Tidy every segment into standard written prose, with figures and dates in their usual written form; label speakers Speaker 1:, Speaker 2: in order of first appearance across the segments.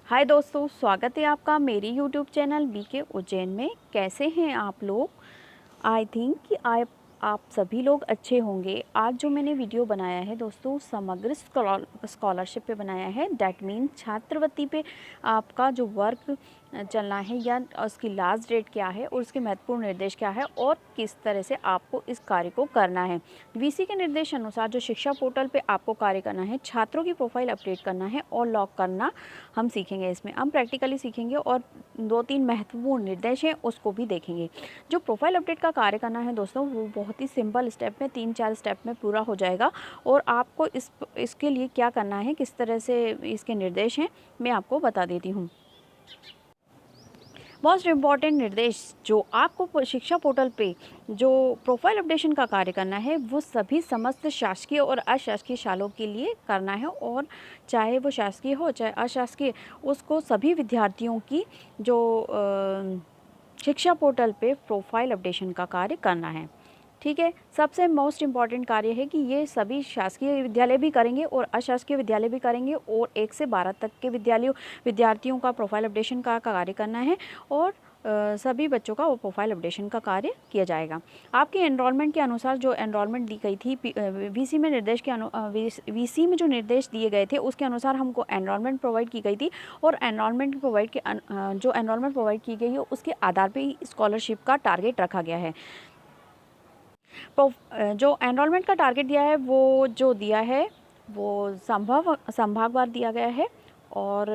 Speaker 1: हाय दोस्तों, स्वागत है आपका मेरी यूट्यूब चैनल बीके उज्जैन में। कैसे हैं आप लोग? आई थिंक कि आप सभी लोग अच्छे होंगे। आज जो मैंने वीडियो बनाया है दोस्तों, समग्र स्कॉलरशिप पे बनाया है। डैट मीन छात्रवृत्ति पे आपका जो वर्क चलना है या उसकी लास्ट डेट क्या है और उसके महत्वपूर्ण निर्देश क्या है और किस तरह से आपको इस कार्य को करना है। वीसी के निर्देश अनुसार जो शिक्षा पोर्टल पे आपको कार्य करना है, छात्रों की प्रोफाइल अपडेट करना है और लॉक करना हम सीखेंगे। इसमें हम प्रैक्टिकली सीखेंगे और 2-3 महत्वपूर्ण निर्देश हैं उसको भी देखेंगे। जो प्रोफाइल अपडेट का कार्य करना है दोस्तों, वो बहुत ही सिंपल स्टेप में 3-4 स्टेप में पूरा हो जाएगा। और आपको इसके लिए क्या करना है, किस तरह से इसके निर्देश हैं, मैं आपको बता देती हूँ। मोस्ट इम्पॉर्टेंट निर्देश जो आपको शिक्षा पोर्टल पे जो प्रोफाइल अपडेशन का कार्य करना है, वो सभी समस्त शासकीय और अशासकीय शालाओं के लिए करना है। और चाहे वो शासकीय हो चाहे अशासकीय, उसको सभी विद्यार्थियों की जो शिक्षा पोर्टल पे प्रोफाइल अपडेशन का कार्य करना है। ठीक है, सबसे मोस्ट इम्पॉर्टेंट कार्य है कि ये सभी शासकीय विद्यालय भी करेंगे और अशासकीय विद्यालय भी करेंगे और 1 से 12 तक के विद्यार्थियों का प्रोफाइल अपडेशन का कार्य करना है और सभी बच्चों का वो प्रोफाइल अपडेशन का कार्य किया जाएगा। आपके एनरोलमेंट के अनुसार जो एनरोलमेंट दी गई थी, वीसी में निर्देश के वीसी में जो निर्देश दिए गए थे उसके अनुसार हमको एनरोलमेंट प्रोवाइड की गई थी। और एनरोलमेंट जो एनरोलमेंट प्रोवाइड की गई है उसके आधार पर ही स्कॉलरशिप का टारगेट रखा गया है। तो जो एनरोलमेंट का टारगेट दिया है वो जो दिया है वो संभागवार दिया गया है। और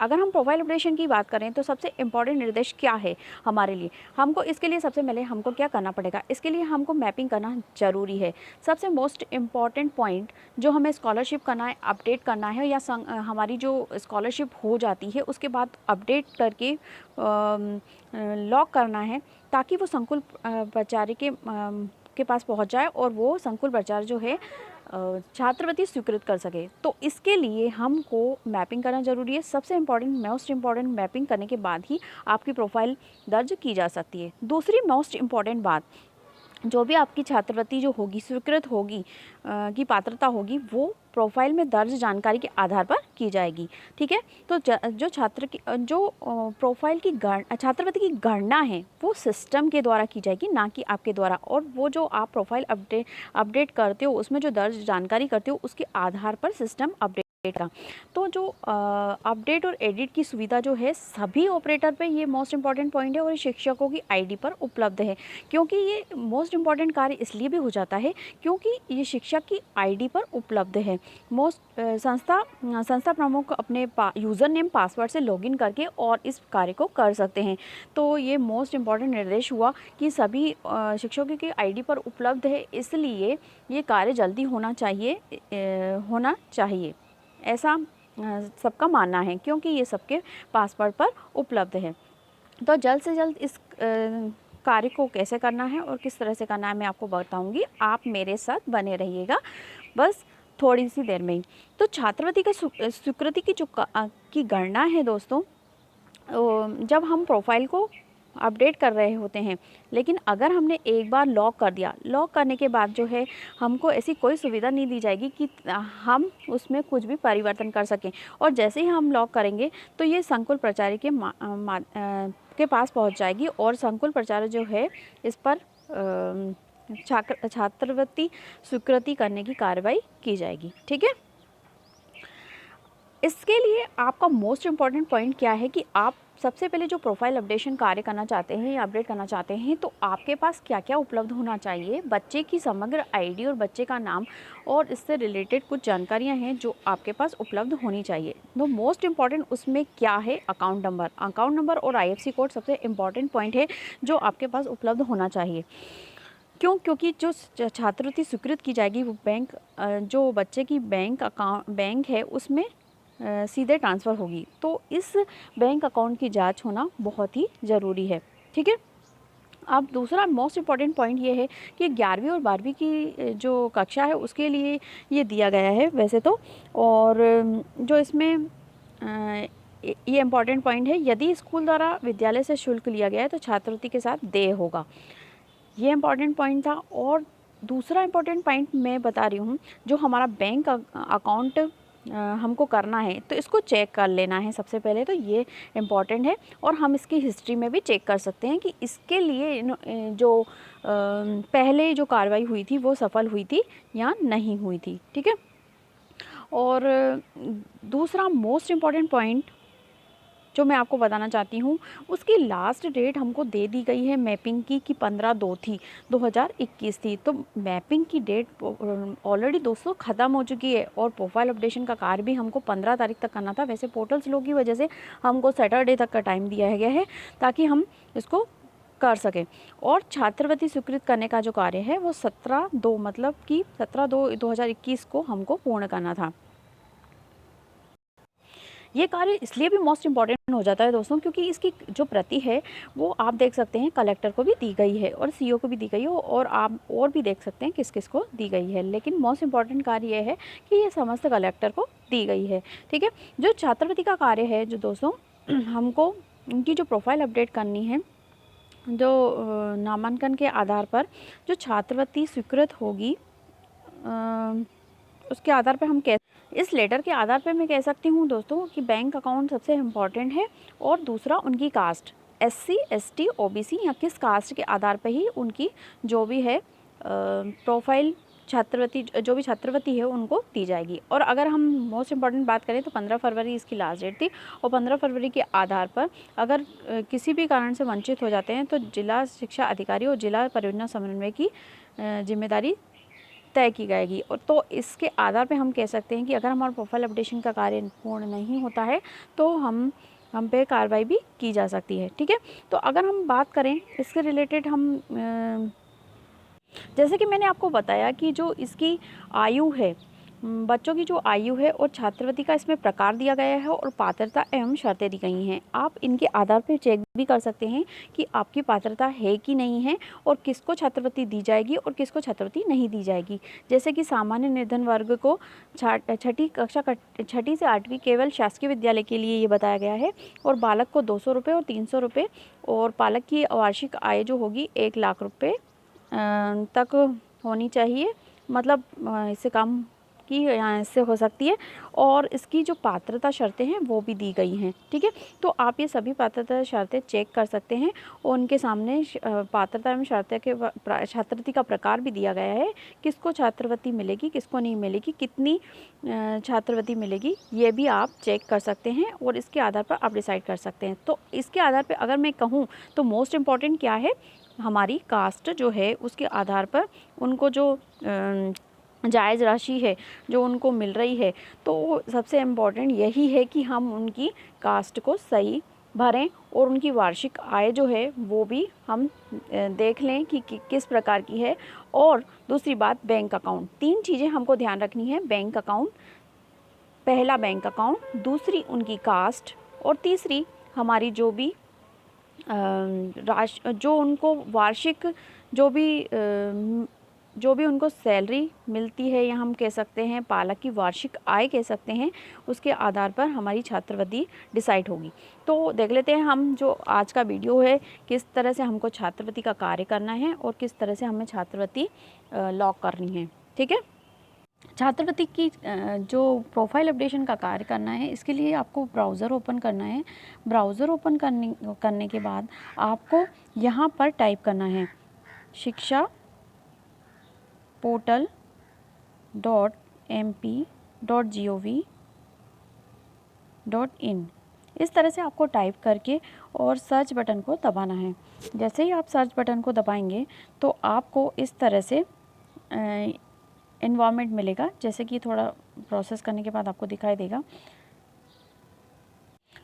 Speaker 1: अगर हम प्रोफाइल अपडेशन की बात करें तो सबसे इम्पॉर्टेंट निर्देश क्या है हमारे लिए, हमको इसके लिए सबसे पहले हमको क्या करना पड़ेगा, इसके लिए हमको मैपिंग करना ज़रूरी है। सबसे मोस्ट इम्पॉर्टेंट पॉइंट जो हमें स्कॉलरशिप करना है, अपडेट करना है या हमारी जो स्कॉलरशिप हो जाती है उसके बाद अपडेट करके लॉक करना है, ताकि वो संकुल प्राचार्य के पास पहुंच जाए और वो संकुल प्राचार्य जो है छात्रवृत्ति स्वीकृत कर सके। तो इसके लिए हमको मैपिंग करना ज़रूरी है। सबसे मोस्ट इम्पॉर्टेंट मैपिंग करने के बाद ही आपकी प्रोफाइल दर्ज की जा सकती है। दूसरी मोस्ट इम्पॉर्टेंट बात, जो भी आपकी छात्रवृत्ति जो होगी स्वीकृत होगी की पात्रता होगी, वो प्रोफाइल में दर्ज जानकारी के आधार पर की जाएगी। ठीक है, तो जो प्रोफाइल की छात्रवृत्ति की गणना है वो सिस्टम के द्वारा की जाएगी, ना कि आपके द्वारा। और वो जो आप प्रोफाइल अपडेट करते हो उसमें जो दर्ज जानकारी करते हो उसके आधार पर सिस्टम अपडेट का। तो जो अपडेट और एडिट की सुविधा जो है सभी ऑपरेटर पे, ये मोस्ट इम्पॉर्टेंट पॉइंट है। और ये शिक्षकों की आईडी पर उपलब्ध है। क्योंकि ये मोस्ट इम्पॉर्टेंट कार्य इसलिए भी हो जाता है क्योंकि ये शिक्षक की आईडी पर उपलब्ध है। संस्था प्रमुख अपने यूज़र नेम पासवर्ड से लॉगिन करके और इस कार्य को कर सकते हैं। तो ये मोस्ट इम्पॉर्टेंट निर्देश हुआ कि सभी शिक्षकों की आईडी पर उपलब्ध है, इसलिए ये कार्य जल्दी होना चाहिए ऐसा सबका मानना है, क्योंकि ये सबके पासवर्ड पर उपलब्ध है। तो जल्द से जल्द इस कार्य को कैसे करना है और किस तरह से करना है मैं आपको बताऊंगी। आप मेरे साथ बने रहिएगा बस थोड़ी सी देर में ही। तो छात्रवृत्ति की स्वीकृति की गणना है दोस्तों, जब हम प्रोफाइल को अपडेट कर रहे होते हैं, लेकिन अगर हमने एक बार लॉक कर दिया, लॉक करने के बाद जो है हमको ऐसी कोई सुविधा नहीं दी जाएगी कि हम उसमें कुछ भी परिवर्तन कर सकें। और जैसे ही हम लॉक करेंगे तो ये संकुल प्राचार्य के पास पहुंच जाएगी और संकुल प्राचार्य जो है इस पर छात्रवृत्ति स्वीकृति करने की कार्रवाई की जाएगी। ठीक है, इसके लिए आपका मोस्ट इम्पॉर्टेंट पॉइंट क्या है कि आप सबसे पहले जो प्रोफाइल अपडेशन कार्य करना चाहते हैं या अपडेट करना चाहते हैं, तो आपके पास क्या क्या उपलब्ध होना चाहिए। बच्चे की समग्र आईडी और बच्चे का नाम और इससे रिलेटेड कुछ जानकारियां हैं जो आपके पास उपलब्ध होनी चाहिए। तो मोस्ट इम्पॉर्टेंट उसमें क्या है, अकाउंट नंबर और IFSC कोड सबसे इम्पॉर्टेंट पॉइंट है जो आपके पास उपलब्ध होना चाहिए। क्योंकि जो छात्रवृत्ति स्वीकृत की जाएगी वो जो बच्चे की बैंक है उसमें सीधे ट्रांसफ़र होगी। तो इस बैंक अकाउंट की जांच होना बहुत ही ज़रूरी है। ठीक है, अब दूसरा मोस्ट इम्पॉर्टेंट पॉइंट ये है कि 11वीं और 12वीं की जो कक्षा है उसके लिए ये दिया गया है वैसे तो। और जो इसमें ये इम्पॉर्टेंट पॉइंट है, यदि स्कूल द्वारा विद्यालय से शुल्क लिया गया है तो छात्रवृत्ति के साथ देय होगा। ये इम्पॉर्टेंट पॉइंट था। और दूसरा इम्पॉर्टेंट पॉइंट मैं बता रही हूँ, जो हमारा बैंक अकाउंट हमको करना है तो इसको चेक कर लेना है सबसे पहले, तो ये इम्पॉर्टेंट है। और हम इसकी हिस्ट्री में भी चेक कर सकते हैं कि इसके लिए जो पहले जो कार्रवाई हुई थी वो सफल हुई थी या नहीं हुई थी, ठीक है। और दूसरा मोस्ट इम्पॉर्टेंट पॉइंट जो मैं आपको बताना चाहती हूँ, उसकी लास्ट डेट हमको दे दी गई है मैपिंग की कि 15/2 थी, 2021 थी। तो मैपिंग की डेट ऑलरेडी दोस्तों ख़त्म हो चुकी है और प्रोफाइल अपडेशन का कार्य भी हमको 15 तारीख तक करना था। वैसे पोर्टल स्लो की वजह से हमको सैटरडे तक का टाइम दिया गया है ताकि हम इसको कर सकें। और छात्रवृत्ति स्वीकृत करने का जो कार्य है वो 17/2 मतलब कि 17/2/2021 को हमको पूर्ण करना था। ये कार्य इसलिए भी मोस्ट इम्पॉर्टेंट हो जाता है दोस्तों क्योंकि इसकी जो प्रति है वो आप देख सकते हैं कलेक्टर को भी दी गई है और सीईओ को भी दी गई है, और आप और भी देख सकते हैं किस किस को दी गई है। लेकिन मोस्ट इम्पॉर्टेंट कार्य ये है कि ये समस्त कलेक्टर को दी गई है, ठीक है। जो छात्रवृत्ति का कार्य है जो दोस्तों हमको उनकी जो प्रोफाइल अपडेट करनी है, जो नामांकन के आधार पर जो छात्रवृत्ति स्वीकृत होगी उसके आधार पर हम इस लेटर के आधार पर मैं कह सकती हूँ दोस्तों कि बैंक अकाउंट सबसे इम्पॉर्टेंट है। और दूसरा उनकी कास्ट SC ST OBC या किस कास्ट के आधार पर ही उनकी जो भी है प्रोफाइल छात्रवृत्ति जो भी छात्रवृत्ति है उनको दी जाएगी। और अगर हम मोस्ट इम्पॉर्टेंट बात करें तो 15 फरवरी इसकी लास्ट डेट थी और 15 फरवरी के आधार पर अगर किसी भी कारण से वंचित हो जाते हैं तो जिला शिक्षा अधिकारी और जिला परियोजना समन्वय की जिम्मेदारी तय की जाएगी। और तो इसके आधार पे हम कह सकते हैं कि अगर हमारा प्रोफाइल अपडेशन का कार्य पूर्ण नहीं होता है तो हम पे कार्रवाई भी की जा सकती है, ठीक है। तो अगर हम बात करें इसके रिलेटेड हम जैसे कि मैंने आपको बताया कि जो इसकी आयु है, बच्चों की जो आयु है और छात्रवृत्ति का इसमें प्रकार दिया गया है और पात्रता एवं शर्तें दी गई हैं। आप इनके आधार पर चेक भी कर सकते हैं कि आपकी पात्रता है कि नहीं है और किसको छात्रवृत्ति दी जाएगी और किसको छात्रवृत्ति नहीं दी जाएगी। जैसे कि सामान्य निर्धन वर्ग को छठी से 8वीं केवल शासकीय विद्यालय के लिए ये बताया गया है और बालक को 200 रुपये और 300 रुपये और पालक की वार्षिक आय जो होगी 1 लाख रुपये तक होनी चाहिए, मतलब इससे कम की यहाँ से हो सकती है। और इसकी जो पात्रता शर्तें हैं वो भी दी गई हैं, ठीक है। तो आप ये सभी पात्रता शर्तें चेक कर सकते हैं और उनके सामने पात्रता एवं शर्तें के छात्रवृत्ति का प्रकार भी दिया गया है, किसको छात्रवृत्ति मिलेगी किसको नहीं मिलेगी, कितनी छात्रवृत्ति मिलेगी, ये भी आप चेक कर सकते हैं और इसके आधार पर आप डिसाइड कर सकते हैं। तो इसके आधार पर अगर मैं कहूँ तो मोस्ट इम्पॉर्टेंट क्या है, हमारी कास्ट जो है उसके आधार पर उनको जो जायज़ राशि है जो उनको मिल रही है, तो सबसे इम्पॉर्टेंट यही है कि हम उनकी कास्ट को सही भरें और उनकी वार्षिक आय जो है वो भी हम देख लें कि किस प्रकार की है। और दूसरी बात बैंक अकाउंट, 3 चीज़ें हमको ध्यान रखनी है, बैंक अकाउंट, पहला बैंक अकाउंट, दूसरी उनकी कास्ट और तीसरी हमारी जो भी जो उनको वार्षिक जो भी उनको सैलरी मिलती है या हम कह सकते हैं पालक की वार्षिक आय कह सकते हैं, उसके आधार पर हमारी छात्रवृत्ति डिसाइड होगी। तो देख लेते हैं हम जो आज का वीडियो है किस तरह से हमको छात्रवृत्ति का कार्य करना है और किस तरह से हमें छात्रवृत्ति लॉक करनी है, ठीक है। छात्रवृत्ति की जो प्रोफाइल अपडेशन का कार्य करना है इसके लिए आपको ब्राउज़र ओपन करना है। ब्राउज़र ओपन करने के बाद आपको यहाँ पर टाइप करना है शिक्षापोर्टल.mp.gov.in। इस तरह से आपको टाइप करके और सर्च बटन को दबाना है। जैसे ही आप सर्च बटन को दबाएंगे तो आपको इस तरह से एनवायरनमेंट मिलेगा, जैसे कि थोड़ा प्रोसेस करने के बाद आपको दिखाई देगा।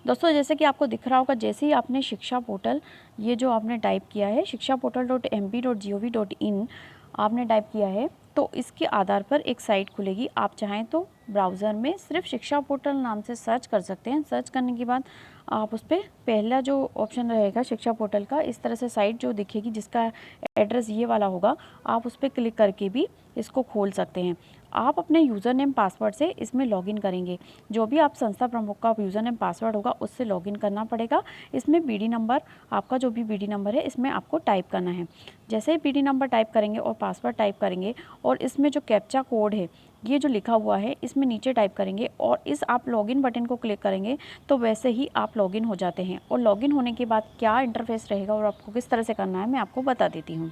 Speaker 1: दोस्तों जैसे कि आपको दिख रहा होगा, जैसे ही आपने शिक्षा पोर्टल ये जो आपने टाइप किया है शिक्षापोर्टल.mp.gov.in आपने टाइप किया है तो इसके आधार पर एक साइट खुलेगी। आप चाहें तो ब्राउज़र में सिर्फ शिक्षा पोर्टल नाम से सर्च कर सकते हैं। सर्च करने के बाद आप उस पर पहला जो ऑप्शन रहेगा शिक्षा पोर्टल का, इस तरह से साइट जो दिखेगी जिसका एड्रेस ये वाला होगा, आप उस पर क्लिक करके भी इसको खोल सकते हैं। आप अपने यूज़र नेम पासवर्ड से इसमें लॉगिन करेंगे। जो भी आप संस्था प्रमुख का यूज़र नेम पासवर्ड होगा उससे लॉगिन करना पड़ेगा। इसमें बीडी नंबर, आपका जो भी बीडी नंबर है इसमें आपको टाइप करना है। जैसे ही बीडी नंबर टाइप करेंगे और पासवर्ड टाइप करेंगे और इसमें जो कैप्चा कोड है ये जो लिखा हुआ है इसमें नीचे टाइप करेंगे और इस आप लॉगिन बटन को क्लिक करेंगे तो वैसे ही आप लॉगिन हो जाते हैं। और लॉगिन होने के बाद क्या इंटरफेस रहेगा और आपको किस तरह से करना है मैं आपको बता देती हूँ।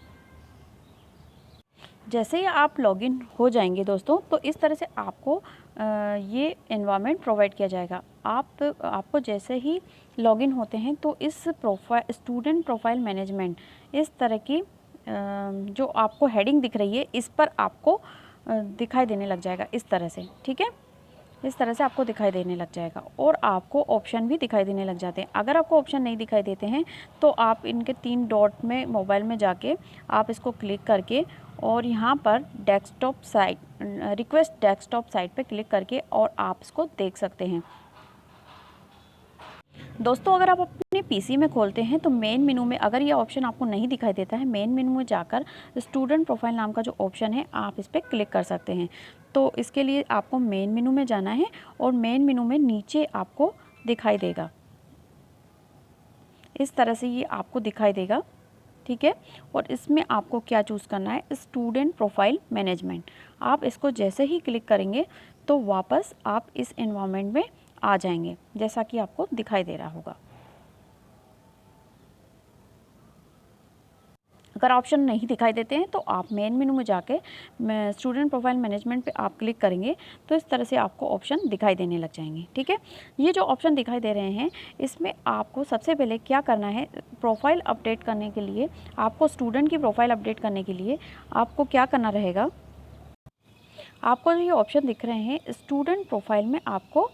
Speaker 1: जैसे ही आप लॉगिन हो जाएंगे दोस्तों, तो इस तरह से आपको ये एनवायरनमेंट प्रोवाइड किया जाएगा। आपको जैसे ही लॉगिन होते हैं तो इस स्टूडेंट प्रोफाइल मैनेजमेंट इस तरह की जो आपको हेडिंग दिख रही है इस पर आपको दिखाई देने लग जाएगा इस तरह से, ठीक है। इस तरह से आपको दिखाई देने लग जाएगा और आपको ऑप्शन भी दिखाई देने लग जाते हैं। अगर आपको ऑप्शन नहीं दिखाई देते हैं तो आप इनके 3 डॉट में मोबाइल में जाके आप इसको क्लिक करके और यहाँ पर desktop site request desktop site पे क्लिक करके और आप इसको देख सकते हैं। दोस्तों अगर आप अपने पीसी में खोलते हैं तो मेन मेनू में अगर ये ऑप्शन आपको नहीं दिखाई देता है, मेन मेनू में जाकर स्टूडेंट प्रोफाइल नाम का जो ऑप्शन है आप इस पर क्लिक कर सकते हैं। तो इसके लिए आपको मेन मेनू में जाना है और मेन मेनू में नीचे आपको दिखाई देगा इस तरह से, ये आपको दिखाई देगा, ठीक है। और इसमें आपको क्या चूज़ करना है, स्टूडेंट प्रोफाइल मैनेजमेंट। आप इसको जैसे ही क्लिक करेंगे तो वापस आप इस एनवायरनमेंट में आ जाएंगे जैसा कि आपको दिखाई दे रहा होगा। अगर ऑप्शन नहीं दिखाई देते हैं तो आप मेन मेनू में जाके स्टूडेंट प्रोफाइल मैनेजमेंट पे आप क्लिक करेंगे तो इस तरह से आपको ऑप्शन दिखाई देने लग जाएंगे, ठीक है। ये जो ऑप्शन दिखाई दे रहे हैं इसमें आपको सबसे पहले क्या करना है, प्रोफाइल अपडेट करने के लिए आपको स्टूडेंट की प्रोफाइल अपडेट करने के लिए आपको क्या करना रहेगा, आपको जो ये ऑप्शन दिख रहे हैं स्टूडेंट प्रोफाइल में आपको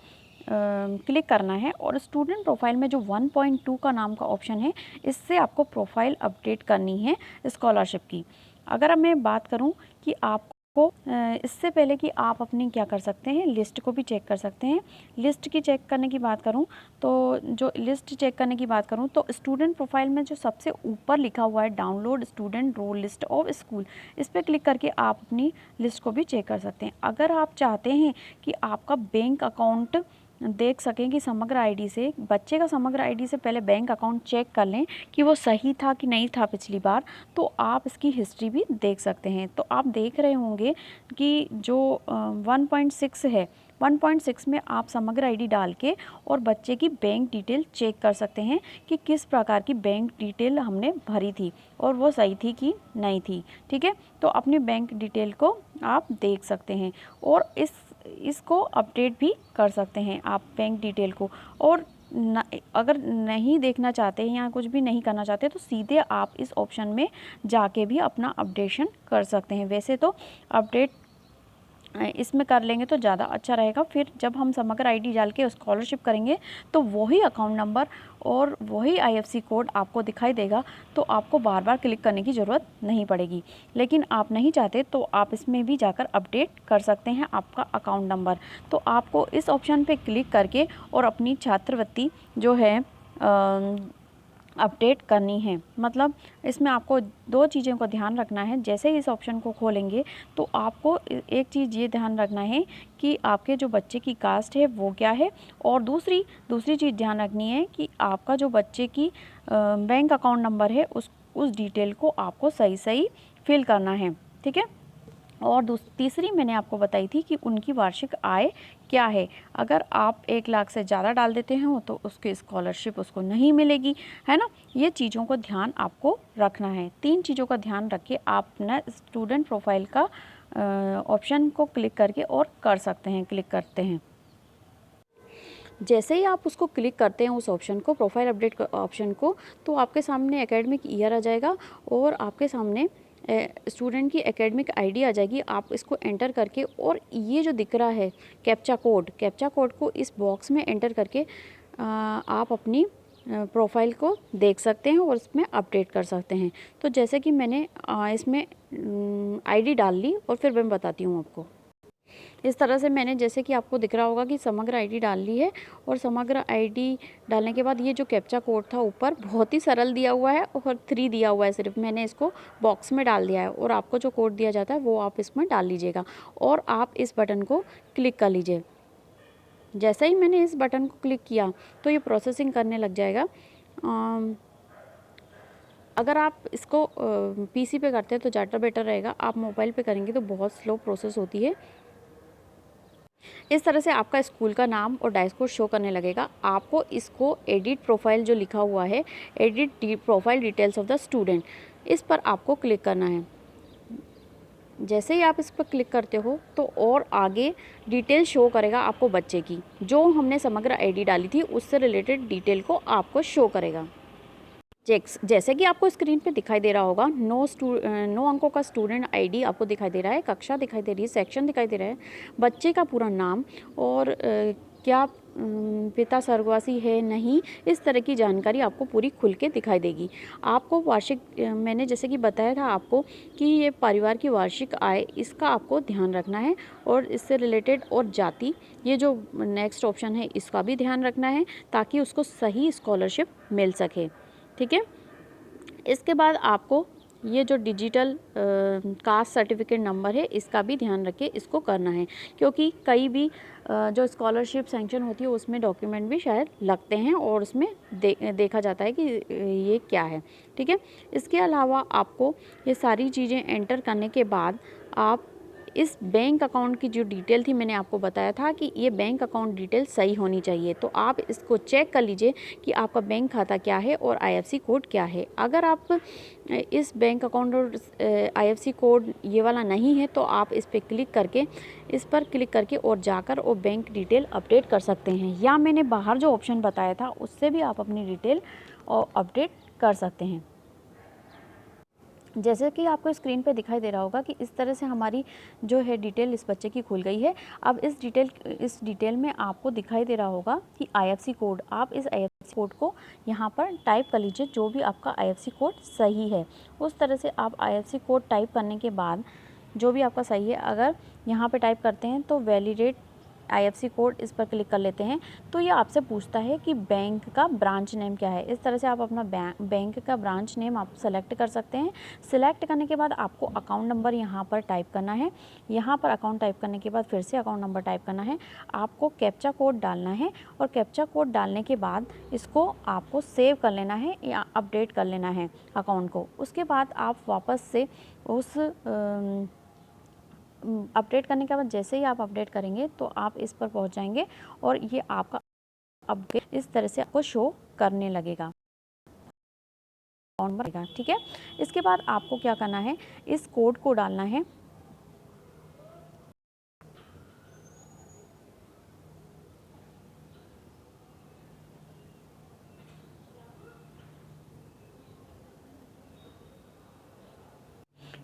Speaker 1: क्लिक करना है और स्टूडेंट प्रोफाइल में जो 1.2 का नाम का ऑप्शन है इससे आपको प्रोफाइल अपडेट करनी है स्कॉलरशिप की। अगर अब मैं बात करूं कि आपको इससे पहले कि आप अपनी क्या कर सकते हैं, लिस्ट को भी चेक कर सकते हैं। लिस्ट की चेक करने की बात करूं तो जो लिस्ट चेक करने की बात करूं तो स्टूडेंट प्रोफाइल में जो सबसे ऊपर लिखा हुआ है download student roll list of school, इस पर क्लिक करके आप अपनी लिस्ट को भी चेक कर सकते हैं। अगर आप चाहते हैं कि आपका बैंक अकाउंट देख सकें कि समग्र आईडी से, बच्चे का समग्र आईडी से पहले बैंक अकाउंट चेक कर लें कि वो सही था कि नहीं था पिछली बार, तो आप इसकी हिस्ट्री भी देख सकते हैं। तो आप देख रहे होंगे कि जो 1.6 है, 1.6 में आप समग्र आईडी डाल के और बच्चे की बैंक डिटेल चेक कर सकते हैं कि किस प्रकार की बैंक डिटेल हमने भरी थी और वो सही थी कि नहीं थी, ठीक है। तो अपनी बैंक डिटेल को आप देख सकते हैं और इसको अपडेट भी कर सकते हैं आप बैंक डिटेल को। और अगर नहीं देखना चाहते हैं या कुछ भी नहीं करना चाहते तो सीधे आप इस ऑप्शन में जाके भी अपना अपडेशन कर सकते हैं। वैसे तो अपडेट इसमें कर लेंगे तो ज़्यादा अच्छा रहेगा। फिर जब हम समग्र आईडी डाल के स्कॉलरशिप करेंगे तो वही अकाउंट नंबर और वही आईएफएससी कोड आपको दिखाई देगा, तो आपको बार बार क्लिक करने की ज़रूरत नहीं पड़ेगी। लेकिन आप नहीं चाहते तो आप इसमें भी जाकर अपडेट कर सकते हैं आपका अकाउंट नंबर। तो आपको इस ऑप्शन पे क्लिक करके और अपनी छात्रवृत्ति जो है अपडेट करनी है। मतलब इसमें आपको 2 चीज़ों का ध्यान रखना है। जैसे ही इस ऑप्शन को खोलेंगे तो आपको एक चीज़ ये ध्यान रखना है कि आपके जो बच्चे की कास्ट है वो क्या है, और दूसरी चीज़ ध्यान रखनी है कि आपका जो बच्चे की बैंक अकाउंट नंबर है उस डिटेल को आपको सही फिल करना है, ठीक है। और तीसरी मैंने आपको बताई थी कि उनकी वार्षिक आय क्या है। अगर आप 1 लाख से ज़्यादा डाल देते हैं तो उसकी स्कॉलरशिप उसको नहीं मिलेगी, है ना। ये चीज़ों का ध्यान आपको रखना है। 3 चीज़ों का ध्यान रख के आप अपना स्टूडेंट प्रोफाइल का ऑप्शन को क्लिक करके और कर सकते हैं, क्लिक करते हैं। जैसे ही आप उसको क्लिक करते हैं उस ऑप्शन को, प्रोफाइल अपडेट ऑप्शन को, तो आपके सामने एकेडमिक ईयर आ जाएगा और आपके सामने स्टूडेंट की एकेडमिक आईडी आ जाएगी। आप इसको एंटर करके और ये जो दिख रहा है कैप्चा कोड को इस बॉक्स में एंटर करके आप अपनी प्रोफाइल को देख सकते हैं और इसमें अपडेट कर सकते हैं। तो जैसे कि मैंने इसमें आईडी डाल ली और फिर मैं बताती हूँ आपको। इस तरह से मैंने, जैसे कि आपको दिख रहा होगा कि समग्र आईडी डाल ली है और समग्र आईडी डालने के बाद ये जो कैप्चा कोड था ऊपर बहुत ही सरल दिया हुआ है और 3 दिया हुआ है सिर्फ, मैंने इसको बॉक्स में डाल दिया है। और आपको जो कोड दिया जाता है वो आप इसमें डाल लीजिएगा और आप इस बटन को क्लिक कर लीजिए। जैसे ही मैंने इस बटन को क्लिक किया तो ये प्रोसेसिंग करने लग जाएगा। अगर आप इसको पीसी पे करते हैं तो ज़्यादा बेटर रहेगा, आप मोबाइल पे करेंगे तो बहुत स्लो प्रोसेस होती है। इस तरह से आपका स्कूल का नाम और डाइस कोड शो करने लगेगा। आपको इसको एडिट प्रोफाइल जो लिखा हुआ है, edit profile details of the student, इस पर आपको क्लिक करना है। जैसे ही आप इस पर क्लिक करते हो तो और आगे डिटेल शो करेगा आपको बच्चे की, जो हमने समग्र आईडी डाली थी उससे रिलेटेड डिटेल को आपको शो करेगा। जैसे कि आपको स्क्रीन पे दिखाई दे रहा होगा, 9 अंकों का स्टूडेंट आईडी आपको दिखाई दे रहा है, कक्षा दिखाई दे रही है, सेक्शन दिखाई दे रहा है, बच्चे का पूरा नाम और क्या पिता स्वर्गवासी है नहीं, इस तरह की जानकारी आपको पूरी खुल के दिखाई देगी। आपको वार्षिक मैंने जैसे कि बताया था आपको कि ये परिवार की वार्षिक आय, इसका आपको ध्यान रखना है और इससे रिलेटेड और जाति, ये जो नेक्स्ट ऑप्शन है इसका भी ध्यान रखना है ताकि उसको सही स्कॉलरशिप मिल सके। ठीक है। इसके बाद आपको ये जो डिजिटल कास्ट सर्टिफिकेट नंबर है इसका भी ध्यान रखिए, इसको करना है क्योंकि कई भी जो स्कॉलरशिप सैंक्शन होती है उसमें डॉक्यूमेंट भी शायद लगते हैं और उसमें देखा जाता है कि ये क्या है। ठीक है। इसके अलावा आपको ये सारी चीज़ें एंटर करने के बाद आप इस बैंक अकाउंट की जो डिटेल थी, मैंने आपको बताया था कि ये बैंक अकाउंट डिटेल सही होनी चाहिए, तो आप इसको चेक कर लीजिए कि आपका बैंक खाता क्या है और आईएफएससी कोड क्या है। अगर आप इस बैंक अकाउंट और आईएफएससी कोड ये वाला नहीं है तो आप इस पर क्लिक करके और जाकर और बैंक डिटेल अपडेट कर सकते हैं, या मैंने बाहर जो ऑप्शन बताया था उससे भी आप अपनी डिटेल अपडेट कर सकते हैं। जैसे कि आपको स्क्रीन पे दिखाई दे रहा होगा कि इस तरह से हमारी जो है डिटेल इस बच्चे की खुल गई है। अब इस डिटेल में आपको दिखाई दे रहा होगा कि आईएफएससी कोड, आप इस आईएफएससी कोड को यहाँ पर टाइप कर लीजिए, जो भी आपका आईएफएससी कोड सही है उस तरह से आप आईएफएससी कोड टाइप करने के बाद जो भी आपका सही है, अगर यहाँ पर टाइप करते हैं तो वैलिडेट आईएफएससी कोड, इस पर क्लिक कर लेते हैं तो ये आपसे पूछता है कि बैंक का ब्रांच नेम क्या है। इस तरह से आप अपना बैंक का ब्रांच नेम आप सेलेक्ट कर सकते हैं। सिलेक्ट करने के बाद आपको अकाउंट नंबर यहाँ पर टाइप करना है। यहाँ पर अकाउंट टाइप करने के बाद फिर से अकाउंट नंबर टाइप करना है। आपको कैप्चा कोड डालना है और कैप्चा कोड डालने के बाद इसको आपको सेव कर लेना है या अपडेट कर लेना है अकाउंट को। उसके बाद आप वापस से उस अपडेट करने के बाद जैसे ही आप अपडेट करेंगे तो आप इस पर पहुंच जाएंगे और ये आपका अपडेट इस तरह से आपको शो करने लगेगा। ठीक है। इसके बाद आपको क्या करना है, इस कोड को डालना है।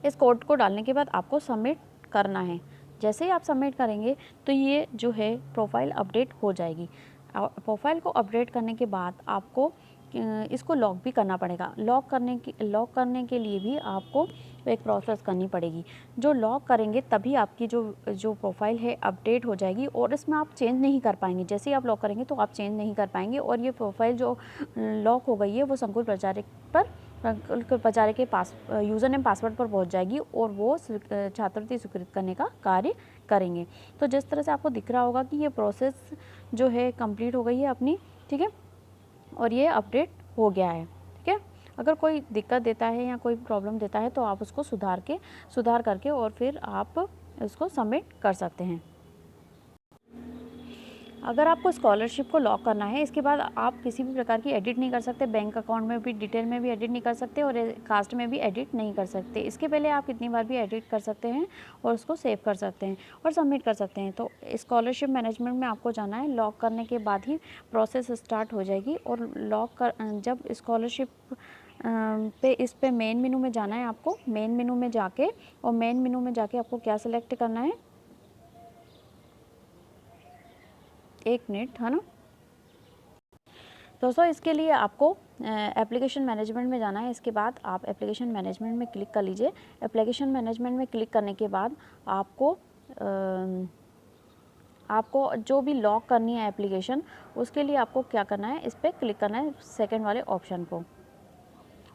Speaker 1: इस कोड को डालने के बाद आपको सबमिट करना है। जैसे ही आप सबमिट करेंगे तो ये जो है प्रोफाइल अपडेट हो जाएगी। प्रोफाइल को अपडेट करने के बाद आपको इसको लॉक भी करना पड़ेगा। लॉक करने के लिए भी आपको एक प्रोसेस करनी पड़ेगी। जो लॉक करेंगे तभी आपकी जो प्रोफाइल है अपडेट हो जाएगी और इसमें आप चेंज नहीं कर पाएंगे। जैसे ही आप लॉक करेंगे तो आप चेंज नहीं कर पाएंगे और ये प्रोफाइल जो लॉक हो गई है वो संकुल प्राचार्य के पास यूज़र नेम पासवर्ड पर पहुंच जाएगी और वो छात्रवृत्ति स्वीकृत करने का कार्य करेंगे। तो जिस तरह से आपको दिख रहा होगा कि ये प्रोसेस जो है कंप्लीट हो गई है अपनी। ठीक है। और ये अपडेट हो गया है। ठीक है। अगर कोई दिक्कत देता है या कोई प्रॉब्लम देता है तो आप उसको सुधार करके और फिर आप उसको सबमिट कर सकते हैं। अगर आपको स्कॉलरशिप को लॉक करना है, इसके बाद आप किसी भी प्रकार की एडिट नहीं कर सकते, बैंक अकाउंट में भी डिटेल में भी एडिट नहीं कर सकते और कास्ट में भी एडिट नहीं कर सकते। इसके पहले आप कितनी बार भी एडिट कर सकते हैं और उसको सेव कर सकते हैं और सबमिट कर सकते हैं। तो स्कॉलरशिप मैनेजमेंट में आपको जाना है, लॉक करने के बाद ही प्रोसेस स्टार्ट हो जाएगी। और जब स्कॉलरशिप इस पे मेन मेनू में जाना है आपको, मेन मेनू में जाके आपको क्या सिलेक्ट करना है, एक मिनट, है ना दोस्तों। इसके लिए आपको एप्लीकेशन मैनेजमेंट में जाना है। इसके बाद आप एप्लीकेशन मैनेजमेंट में क्लिक कर लीजिए। एप्लीकेशन मैनेजमेंट में क्लिक करने के बाद आपको जो भी लॉक करनी है एप्लीकेशन, उसके लिए आपको क्या करना है, इस पर क्लिक करना है सेकेंड वाले ऑप्शन को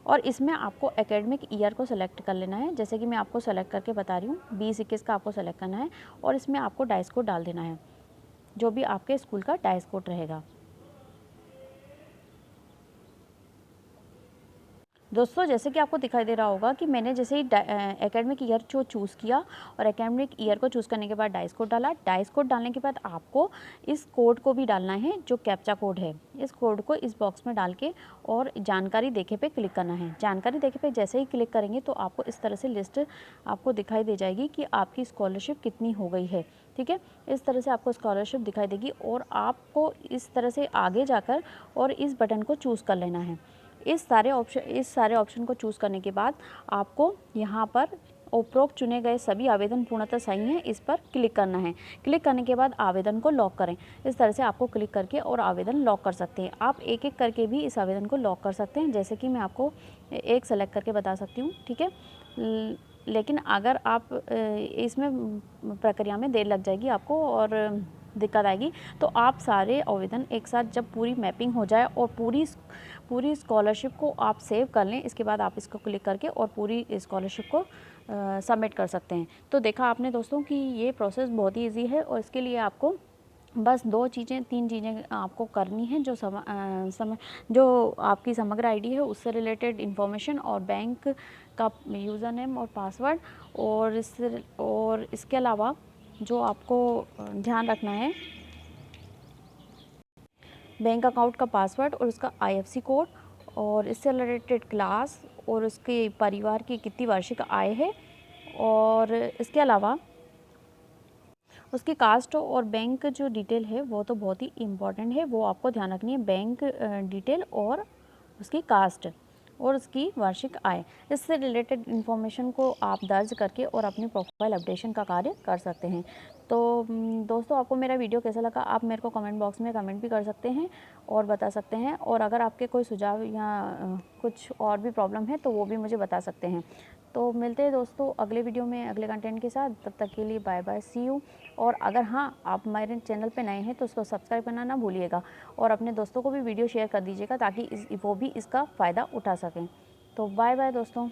Speaker 1: और इसमें आपको एकेडमिक ईयर को सेलेक्ट कर लेना है। जैसे कि मैं आपको सेलेक्ट करके बता रही हूँ, 2021 का आपको सेलेक्ट करना है और इसमें आपको डाइस कोड डाल देना है, जो भी आपके स्कूल का डाइस कोड रहेगा। दोस्तों जैसे कि आपको दिखाई दे रहा होगा कि मैंने जैसे ही एकेडमिक ईयर जो चूज़ किया और एकेडमिक ईयर को चूज़ करने के बाद डाइस कोड डाला। डाइस कोड डालने के बाद आपको इस कोड को भी डालना है जो कैप्चा कोड है। इस कोड को इस बॉक्स में डाल के और जानकारी देखे पे क्लिक करना है। जानकारी देखे पे जैसे ही क्लिक करेंगे तो आपको इस तरह से लिस्ट आपको दिखाई दे जाएगी कि आपकी स्कॉलरशिप कितनी हो गई है। ठीक है, इस तरह से आपको स्कॉलरशिप दिखाई देगी और आपको इस तरह से आगे जाकर और इस बटन को चूज़ कर लेना है। इस सारे ऑप्शन को चूज़ करने के बाद आपको यहाँ पर उपरोक्त चुने गए सभी आवेदन पूर्णतः सही हैं, इस पर क्लिक करना है। क्लिक करने के बाद आवेदन को लॉक करें। इस तरह से आपको क्लिक करके और आवेदन लॉक कर सकते हैं। आप एक एक करके भी इस आवेदन को लॉक कर सकते हैं, जैसे कि मैं आपको एक सेलेक्ट करके बता सकती हूँ। ठीक है, लेकिन अगर आप इसमें प्रक्रिया में देर लग जाएगी आपको और दिक्कत आएगी, तो आप सारे आवेदन एक साथ जब पूरी मैपिंग हो जाए और पूरी स्कॉलरशिप को आप सेव कर लें, इसके बाद आप इसको क्लिक करके और पूरी स्कॉलरशिप को सबमिट कर सकते हैं। तो देखा आपने दोस्तों कि ये प्रोसेस बहुत ही ईजी है और इसके लिए आपको बस 3 चीज़ें आपको करनी है। जो आपकी समग्र आईडी है उससे रिलेटेड इन्फॉर्मेशन और बैंक का यूज़र नेम और पासवर्ड, और इसके अलावा जो आपको ध्यान रखना है, बैंक अकाउंट का पासवर्ड और उसका आईएफएससी कोड, और इससे रिलेटेड क्लास और उसके परिवार की कितनी वार्षिक आय है, और इसके अलावा उसकी कास्ट और बैंक जो डिटेल है वो तो बहुत ही इम्पॉर्टेंट है, वो आपको ध्यान रखनी है। बैंक डिटेल और उसकी कास्ट और उसकी वार्षिक आय, इससे रिलेटेड इन्फॉर्मेशन को आप दर्ज करके और अपनी प्रोफाइल अपडेशन का कार्य कर सकते हैं। तो दोस्तों आपको मेरा वीडियो कैसा लगा आप मेरे को कमेंट बॉक्स में कमेंट भी कर सकते हैं और बता सकते हैं, और अगर आपके कोई सुझाव या कुछ और भी प्रॉब्लम है तो वो भी मुझे बता सकते हैं। तो मिलते हैं दोस्तों अगले वीडियो में अगले कंटेंट के साथ, तब तक के लिए बाय बाय, सी यू। और अगर हाँ आप मेरे चैनल पे नए हैं तो उसको सब्सक्राइब करना ना भूलिएगा और अपने दोस्तों को भी वीडियो शेयर कर दीजिएगा ताकि वो भी इसका फ़ायदा उठा सकें। तो बाय बाय दोस्तों।